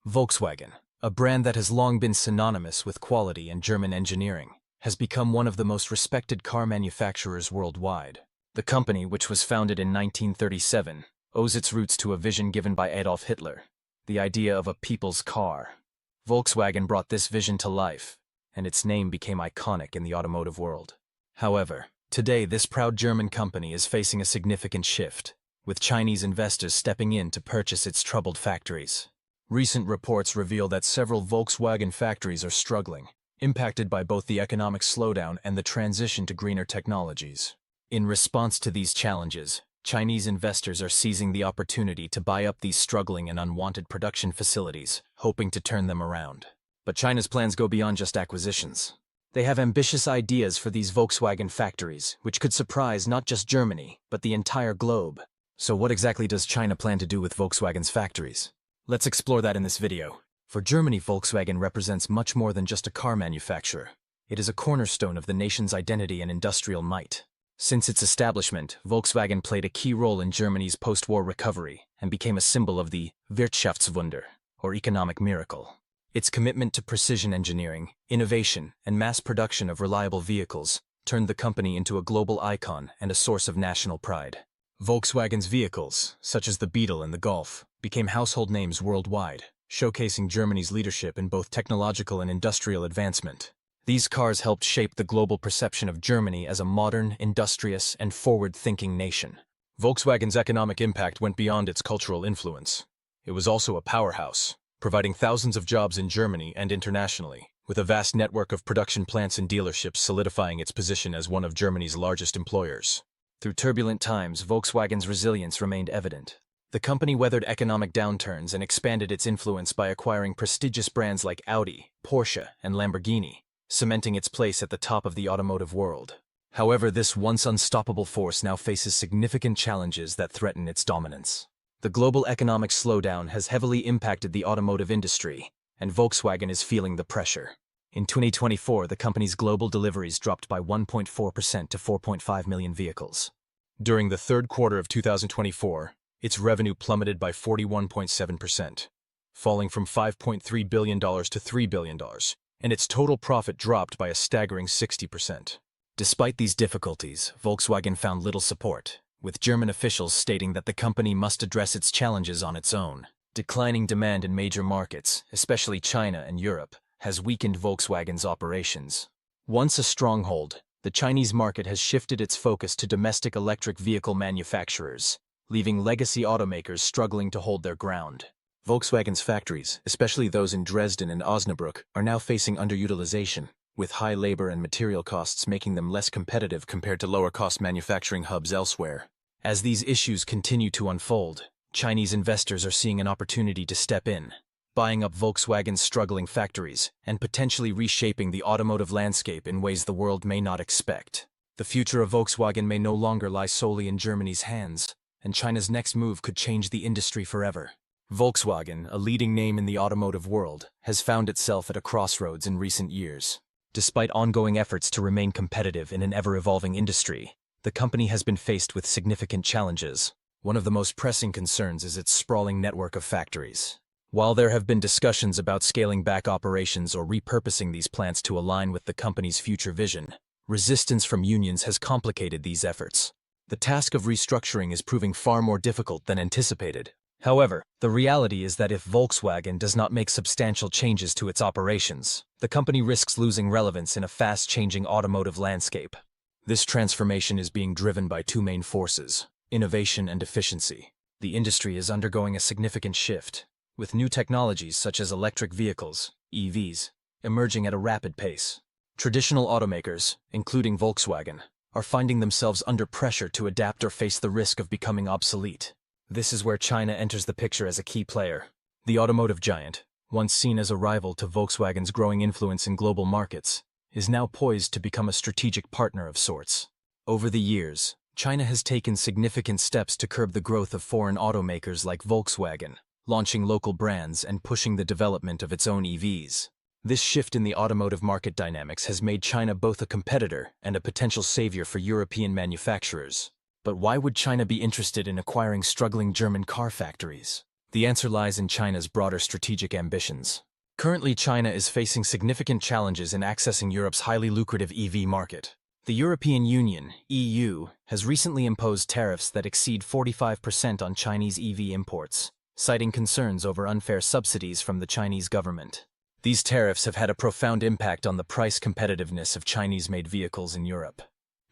Volkswagen, a brand that has long been synonymous with quality and German engineering, has become one of the most respected car manufacturers worldwide. The company, which was founded in 1937, owes its roots to a vision given by Adolf Hitler, the idea of a people's car. Volkswagen brought this vision to life, and its name became iconic in the automotive world. However, today this proud German company is facing a significant shift, with Chinese investors stepping in to purchase its troubled factories. Recent reports reveal that several Volkswagen factories are struggling, impacted by both the economic slowdown and the transition to greener technologies. In response to these challenges, Chinese investors are seizing the opportunity to buy up these struggling and unwanted production facilities, hoping to turn them around. But China's plans go beyond just acquisitions. They have ambitious ideas for these Volkswagen factories, which could surprise not just Germany, but the entire globe. So what exactly does China plan to do with Volkswagen's factories? Let's explore that in this video. For Germany, Volkswagen represents much more than just a car manufacturer. It is a cornerstone of the nation's identity and industrial might. Since its establishment, Volkswagen played a key role in Germany's post-war recovery and became a symbol of the Wirtschaftswunder, or economic miracle. Its commitment to precision engineering, innovation, and mass production of reliable vehicles turned the company into a global icon and a source of national pride. Volkswagen's vehicles, such as the Beetle and the Golf, became household names worldwide, showcasing Germany's leadership in both technological and industrial advancement. These cars helped shape the global perception of Germany as a modern, industrious, and forward-thinking nation. Volkswagen's economic impact went beyond its cultural influence. It was also a powerhouse, providing thousands of jobs in Germany and internationally, with a vast network of production plants and dealerships solidifying its position as one of Germany's largest employers. Through turbulent times, Volkswagen's resilience remained evident. The company weathered economic downturns and expanded its influence by acquiring prestigious brands like Audi, Porsche, and Lamborghini, cementing its place at the top of the automotive world. However, this once unstoppable force now faces significant challenges that threaten its dominance. The global economic slowdown has heavily impacted the automotive industry, and Volkswagen is feeling the pressure. In 2024, the company's global deliveries dropped by 1.4% to 4.5 million vehicles. During the third quarter of 2024, its revenue plummeted by 41.7%, falling from $5.3 billion to $3 billion, and its total profit dropped by a staggering 60%. Despite these difficulties, Volkswagen found little support, with German officials stating that the company must address its challenges on its own. Declining demand in major markets, especially China and Europe, has weakened Volkswagen's operations. Once a stronghold, the Chinese market has shifted its focus to domestic electric vehicle manufacturers, leaving legacy automakers struggling to hold their ground. Volkswagen's factories, especially those in Dresden and Osnabrück, are now facing underutilization, with high labor and material costs making them less competitive compared to lower-cost manufacturing hubs elsewhere. As these issues continue to unfold, Chinese investors are seeing an opportunity to step in, buying up Volkswagen's struggling factories and potentially reshaping the automotive landscape in ways the world may not expect. The future of Volkswagen may no longer lie solely in Germany's hands, and China's next move could change the industry forever. Volkswagen, a leading name in the automotive world, has found itself at a crossroads in recent years. Despite ongoing efforts to remain competitive in an ever-evolving industry, the company has been faced with significant challenges. One of the most pressing concerns is its sprawling network of factories. While there have been discussions about scaling back operations or repurposing these plants to align with the company's future vision, resistance from unions has complicated these efforts. The task of restructuring is proving far more difficult than anticipated. However, the reality is that if Volkswagen does not make substantial changes to its operations, the company risks losing relevance in a fast-changing automotive landscape. This transformation is being driven by two main forces: innovation and efficiency. The industry is undergoing a significant shift, with new technologies such as electric vehicles, EVs, emerging at a rapid pace. Traditional automakers, including Volkswagen, are finding themselves under pressure to adapt or face the risk of becoming obsolete. This is where China enters the picture as a key player. The automotive giant, once seen as a rival to Volkswagen's growing influence in global markets, is now poised to become a strategic partner of sorts. Over the years, China has taken significant steps to curb the growth of foreign automakers like Volkswagen, launching local brands and pushing the development of its own EVs. This shift in the automotive market dynamics has made China both a competitor and a potential savior for European manufacturers. But why would China be interested in acquiring struggling German car factories? The answer lies in China's broader strategic ambitions. Currently, China is facing significant challenges in accessing Europe's highly lucrative EV market. The European Union, EU, has recently imposed tariffs that exceed 45% on Chinese EV imports, citing concerns over unfair subsidies from the Chinese government. These tariffs have had a profound impact on the price competitiveness of Chinese-made vehicles in Europe,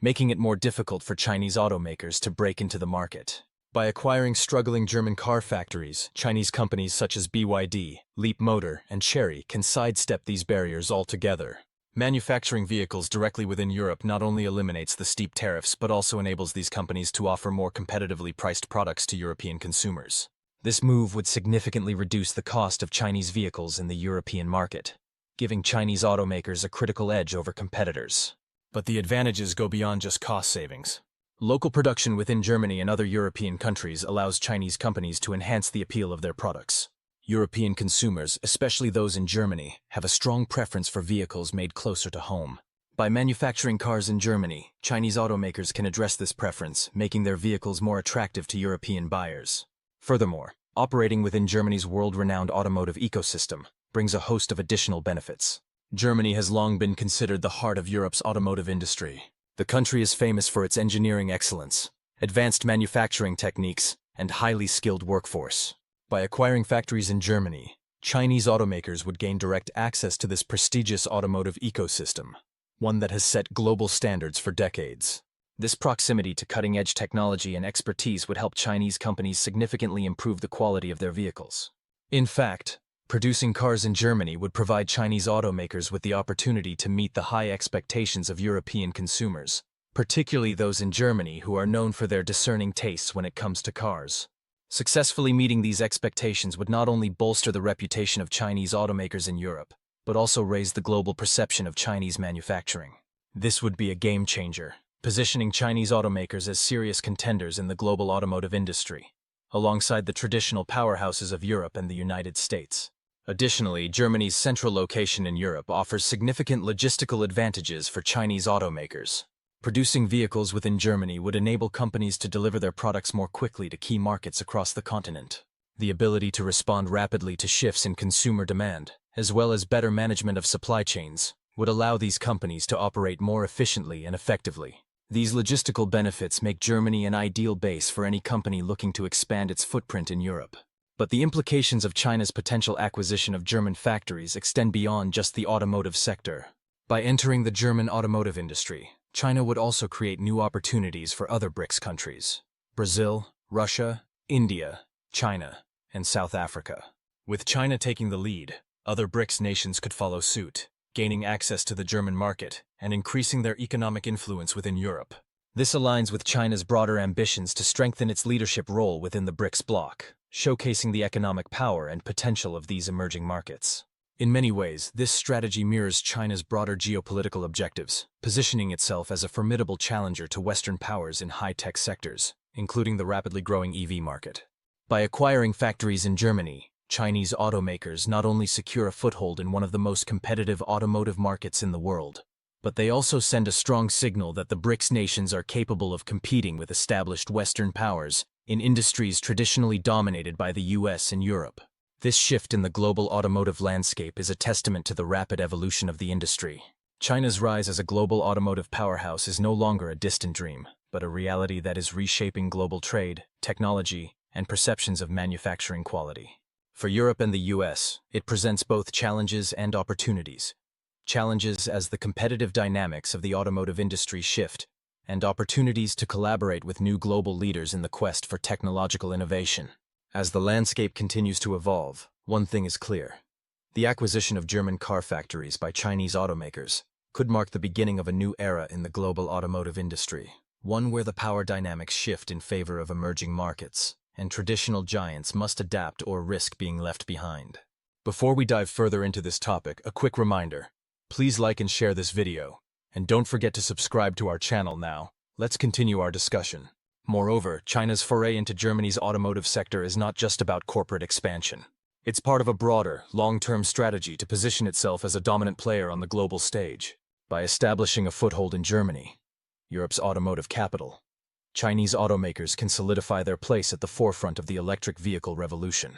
making it more difficult for Chinese automakers to break into the market. By acquiring struggling German car factories, Chinese companies such as BYD, Leap Motor, and Chery can sidestep these barriers altogether. Manufacturing vehicles directly within Europe not only eliminates the steep tariffs but also enables these companies to offer more competitively priced products to European consumers. This move would significantly reduce the cost of Chinese vehicles in the European market, giving Chinese automakers a critical edge over competitors. But the advantages go beyond just cost savings. Local production within Germany and other European countries allows Chinese companies to enhance the appeal of their products. European consumers, especially those in Germany, have a strong preference for vehicles made closer to home. By manufacturing cars in Germany, Chinese automakers can address this preference, making their vehicles more attractive to European buyers. Furthermore, operating within Germany's world-renowned automotive ecosystem brings a host of additional benefits. Germany has long been considered the heart of Europe's automotive industry. The country is famous for its engineering excellence, advanced manufacturing techniques, and highly skilled workforce. By acquiring factories in Germany, Chinese automakers would gain direct access to this prestigious automotive ecosystem, one that has set global standards for decades. This proximity to cutting-edge technology and expertise would help Chinese companies significantly improve the quality of their vehicles. In fact, producing cars in Germany would provide Chinese automakers with the opportunity to meet the high expectations of European consumers, particularly those in Germany who are known for their discerning tastes when it comes to cars. Successfully meeting these expectations would not only bolster the reputation of Chinese automakers in Europe, but also raise the global perception of Chinese manufacturing. This would be a game changer, positioning Chinese automakers as serious contenders in the global automotive industry, alongside the traditional powerhouses of Europe and the United States. Additionally, Germany's central location in Europe offers significant logistical advantages for Chinese automakers. Producing vehicles within Germany would enable companies to deliver their products more quickly to key markets across the continent. The ability to respond rapidly to shifts in consumer demand, as well as better management of supply chains, would allow these companies to operate more efficiently and effectively. These logistical benefits make Germany an ideal base for any company looking to expand its footprint in Europe. But the implications of China's potential acquisition of German factories extend beyond just the automotive sector. By entering the German automotive industry, China would also create new opportunities for other BRICS countries: Brazil, Russia, India, China, and South Africa. With China taking the lead, other BRICS nations could follow suit, gaining access to the German market and increasing their economic influence within Europe. This aligns with China's broader ambitions to strengthen its leadership role within the BRICS bloc, showcasing the economic power and potential of these emerging markets. In many ways, this strategy mirrors China's broader geopolitical objectives, positioning itself as a formidable challenger to Western powers in high-tech sectors, including the rapidly growing EV market. By acquiring factories in Germany, Chinese automakers not only secure a foothold in one of the most competitive automotive markets in the world, but they also send a strong signal that the BRICS nations are capable of competing with established Western powers in industries traditionally dominated by the US and Europe. This shift in the global automotive landscape is a testament to the rapid evolution of the industry. China's rise as a global automotive powerhouse is no longer a distant dream, but a reality that is reshaping global trade, technology, and perceptions of manufacturing quality. For Europe and the US, it presents both challenges and opportunities. Challenges as the competitive dynamics of the automotive industry shift, and opportunities to collaborate with new global leaders in the quest for technological innovation. As the landscape continues to evolve, one thing is clear: the acquisition of German car factories by Chinese automakers could mark the beginning of a new era in the global automotive industry, one where the power dynamics shift in favor of emerging markets, and traditional giants must adapt or risk being left behind. Before we dive further into this topic, a quick reminder: please like and share this video, and don't forget to subscribe to our channel now. Let's continue our discussion. Moreover, China's foray into Germany's automotive sector is not just about corporate expansion. It's part of a broader, long-term strategy to position itself as a dominant player on the global stage. By establishing a foothold in Germany, Europe's automotive capital, Chinese automakers can solidify their place at the forefront of the electric vehicle revolution.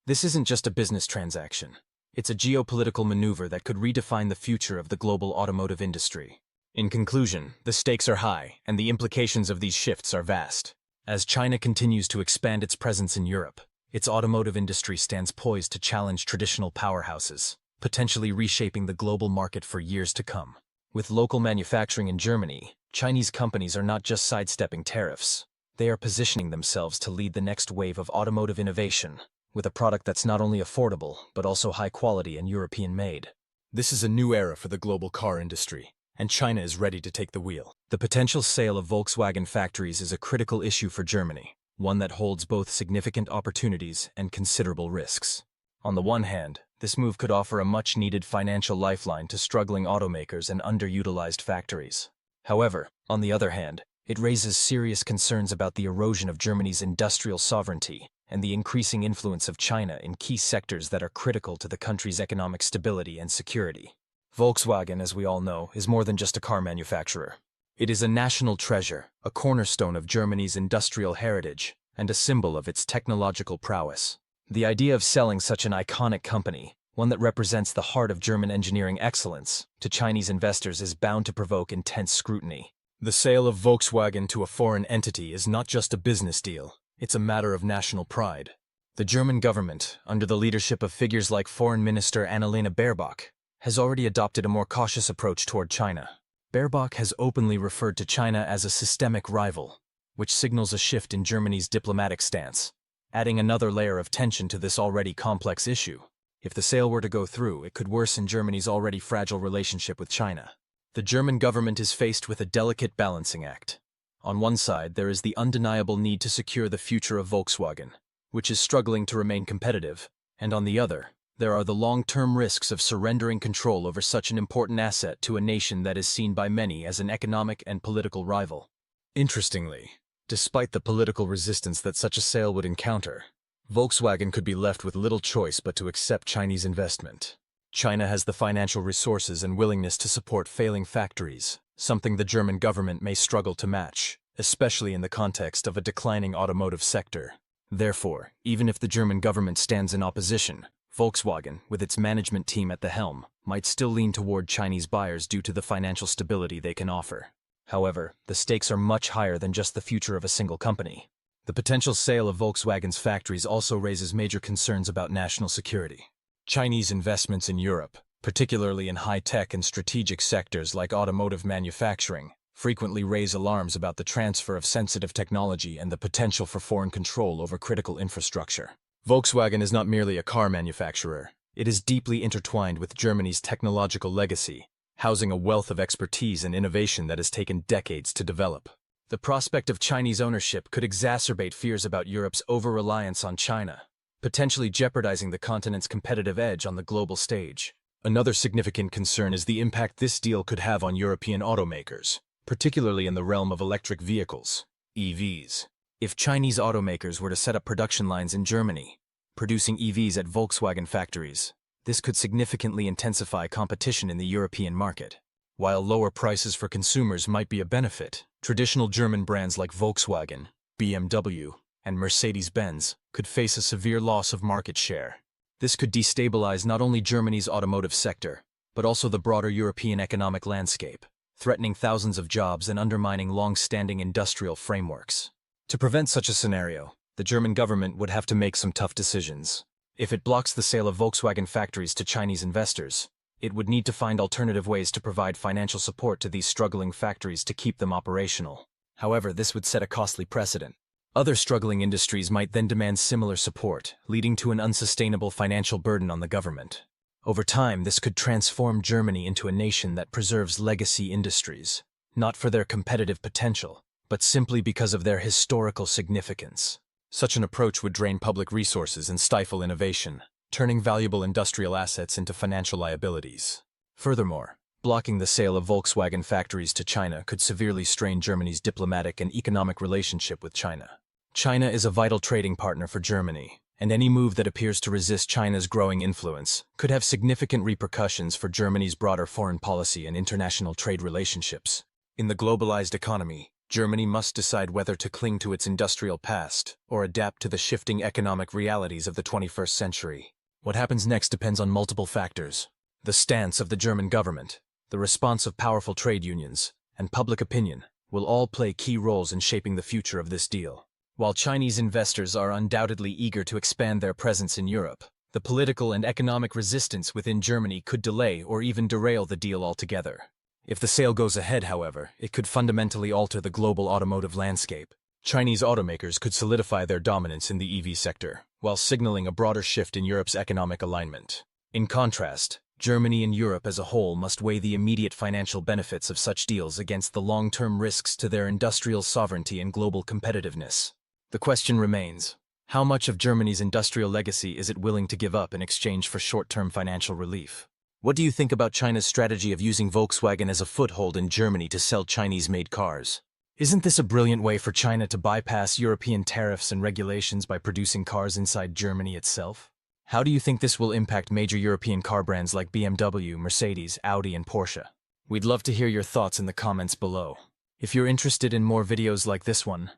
This isn't just a business transaction. It's a geopolitical maneuver that could redefine the future of the global automotive industry. In conclusion, the stakes are high, and the implications of these shifts are vast. As China continues to expand its presence in Europe, its automotive industry stands poised to challenge traditional powerhouses, potentially reshaping the global market for years to come. With local manufacturing in Germany, Chinese companies are not just sidestepping tariffs. They are positioning themselves to lead the next wave of automotive innovation, with a product that's not only affordable, but also high quality and European-made. This is a new era for the global car industry, and China is ready to take the wheel. The potential sale of Volkswagen factories is a critical issue for Germany, one that holds both significant opportunities and considerable risks. On the one hand, this move could offer a much-needed financial lifeline to struggling automakers and underutilized factories. However, on the other hand, it raises serious concerns about the erosion of Germany's industrial sovereignty and the increasing influence of China in key sectors that are critical to the country's economic stability and security. Volkswagen, as we all know, is more than just a car manufacturer. It is a national treasure, a cornerstone of Germany's industrial heritage, and a symbol of its technological prowess. The idea of selling such an iconic company, one that represents the heart of German engineering excellence, to Chinese investors is bound to provoke intense scrutiny. The sale of Volkswagen to a foreign entity is not just a business deal, it's a matter of national pride. The German government, under the leadership of figures like Foreign Minister Annalena Baerbock, has already adopted a more cautious approach toward China. Baerbock has openly referred to China as a systemic rival, which signals a shift in Germany's diplomatic stance, adding another layer of tension to this already complex issue. If the sale were to go through, it could worsen Germany's already fragile relationship with China. The German government is faced with a delicate balancing act. On one side, there is the undeniable need to secure the future of Volkswagen, which is struggling to remain competitive, and on the other, there are the long-term risks of surrendering control over such an important asset to a nation that is seen by many as an economic and political rival. Interestingly, despite the political resistance that such a sale would encounter, Volkswagen could be left with little choice but to accept Chinese investment. China has the financial resources and willingness to support failing factories, something the German government may struggle to match, especially in the context of a declining automotive sector. Therefore, even if the German government stands in opposition, Volkswagen, with its management team at the helm, might still lean toward Chinese buyers due to the financial stability they can offer. However, the stakes are much higher than just the future of a single company. The potential sale of Volkswagen's factories also raises major concerns about national security. Chinese investments in Europe, particularly in high-tech and strategic sectors like automotive manufacturing, frequently raise alarms about the transfer of sensitive technology and the potential for foreign control over critical infrastructure. Volkswagen is not merely a car manufacturer. It is deeply intertwined with Germany's technological legacy, housing a wealth of expertise and innovation that has taken decades to develop. The prospect of Chinese ownership could exacerbate fears about Europe's over-reliance on China, potentially jeopardizing the continent's competitive edge on the global stage. Another significant concern is the impact this deal could have on European automakers, particularly in the realm of electric vehicles, EVs. If Chinese automakers were to set up production lines in Germany, producing EVs at Volkswagen factories, this could significantly intensify competition in the European market. While lower prices for consumers might be a benefit, traditional German brands like Volkswagen, BMW, and Mercedes-Benz could face a severe loss of market share. This could destabilize not only Germany's automotive sector, but also the broader European economic landscape, threatening thousands of jobs and undermining long-standing industrial frameworks. To prevent such a scenario, the German government would have to make some tough decisions. If it blocks the sale of Volkswagen factories to Chinese investors, it would need to find alternative ways to provide financial support to these struggling factories to keep them operational. However, this would set a costly precedent. Other struggling industries might then demand similar support, leading to an unsustainable financial burden on the government. Over time, this could transform Germany into a nation that preserves legacy industries, not for their competitive potential, but simply because of their historical significance. Such an approach would drain public resources and stifle innovation, turning valuable industrial assets into financial liabilities. Furthermore, blocking the sale of Volkswagen factories to China could severely strain Germany's diplomatic and economic relationship with China. China is a vital trading partner for Germany, and any move that appears to resist China's growing influence could have significant repercussions for Germany's broader foreign policy and international trade relationships. In the globalized economy, Germany must decide whether to cling to its industrial past or adapt to the shifting economic realities of the 21st century. What happens next depends on multiple factors: the stance of the German government, the response of powerful trade unions, and public opinion will all play key roles in shaping the future of this deal. While Chinese investors are undoubtedly eager to expand their presence in Europe, the political and economic resistance within Germany could delay or even derail the deal altogether. If the sale goes ahead, however, it could fundamentally alter the global automotive landscape. Chinese automakers could solidify their dominance in the EV sector, while signaling a broader shift in Europe's economic alignment. In contrast, Germany and Europe as a whole must weigh the immediate financial benefits of such deals against the long-term risks to their industrial sovereignty and global competitiveness. The question remains: how much of Germany's industrial legacy is it willing to give up in exchange for short-term financial relief? What do you think about China's strategy of using Volkswagen as a foothold in Germany to sell Chinese-made cars? Isn't this a brilliant way for China to bypass European tariffs and regulations by producing cars inside Germany itself? How do you think this will impact major European car brands like BMW, Mercedes, Audi, and Porsche? We'd love to hear your thoughts in the comments below. If you're interested in more videos like this one,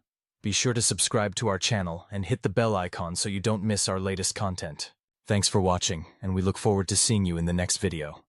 be sure to subscribe to our channel and hit the bell icon so you don't miss our latest content. Thanks for watching, and we look forward to seeing you in the next video.